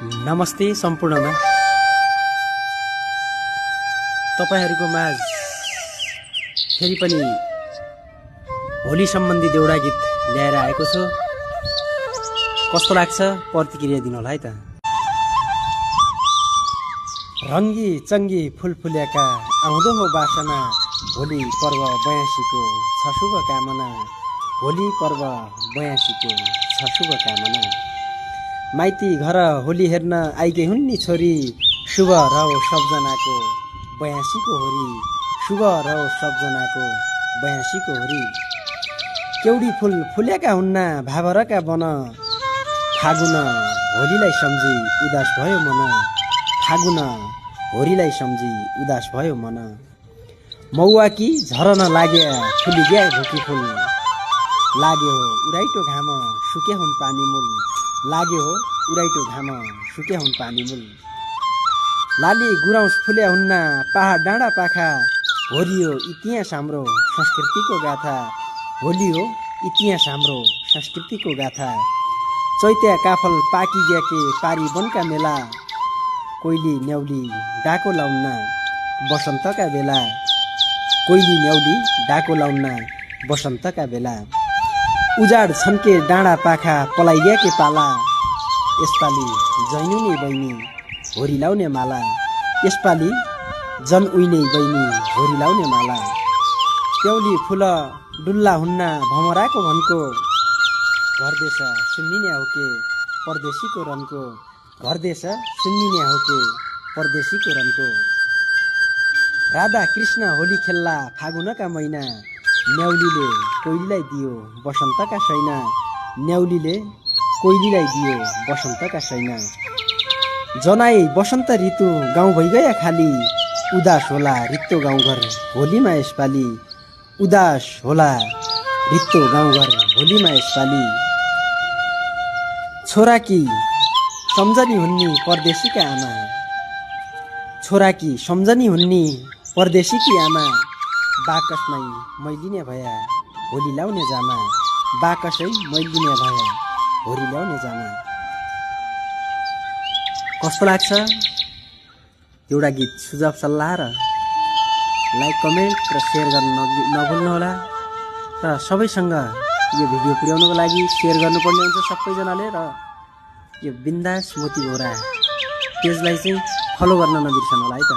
नमस्ते सम्पूर्णमा तपाईहरुको माझ फेरि पनि होली सम्बन्धी देउडा गीत ल्याएर आएको छु। कस्तो लाग्छ प्रतिक्रिया दिनु होला है त। रंगी चंगी फूल फुलेका आउँदो हो बासना, होली पर्व 82 को छ शुभ कामना। होली पर्व 82 को छ शुभ कामना। माइती घर होली हेर्न आइगे हुन् नि छोरी, शुभ रहो सबजनाको 82 को होरी। शुभ रहो सबजनाको 82 को होरी। केउडी फूल फुलेका हुन्न भावरका बन, फागुन होलीलाई सम्झी उदास भयो मन। फागुन होलीलाई सम्झी उदास भयो मन। मौवा कि झरन लागे फुली गया भुकी फूल, लाग्यो हो उराइटो घाम सुके हुन् पानी मूल। लाग्यो हो उराइटो घाम सुके हुन् पानी मूल। लाली गुराउँस फुल्या हुन्न पहाड डाँडा पाखा, होली हो इतिहास हाम्रो संस्कृतिको गाथा। होली हो इतिहास हाम्रो संस्कृतिको गाथा। चैत्या काफल पाकी ग्याके पारी बनका मेला, कोइली न्याउली डाको लाउन्न बसन्तका बेला। कोइली न्याउली डाको लाउन्न बसन्तका बेला। उजाड छन्के डाँडा पाखा पलाई ग्याके पाला, यसपाली जैनुनी बहिनी होरी लाउने माला। यसपाली जन उइने बहिनी होरी लाउने माला। प्याउली फुल डुल्ला हुन्न भमराको भनको, घरदेश सुन्निने हो के परदेशीको रनको। घरदेश सुन्निने हो के परदेशीको रनको। राधा कृष्ण होली खेल्ला फागुनका महिना, न्याउलीले कोइलीलाई दियो बसन्तका सैना। न्याउलीले कोइलीलाई दियो बसन्तका सैना। जनाई बसन्त ऋतु गाउँ भइगया खाली, उदास होला रित्तो गाउँघर होलीमा यसपाली। उदास होला रित्तो गाउँघर होलीमा यसपाली। छोराकी सम्झनी हुन्नी परदेशीका आमा, छोराकी सम्झनी हुन्नी परदेशीकी आमा। बाकसमै मैलिने भया होली ल्याउने जामा। बाकसै मैलिने भया होली ल्याउने जामा। कस्तो लाग्छ एउटा गीत सुझाव सल्लाह र लाइक कमेन्ट र सेयर गर्न नभुल्नुहोला। र सबैसँग यो भिडियो पुर्याउनको लागि सेयर गर्नुपर्ने हुन्छ सबैजनाले। र यो बिन्दास मोती बोरा पेजलाई चाहिँ फलो गर्न नबिर्सनु होला है त।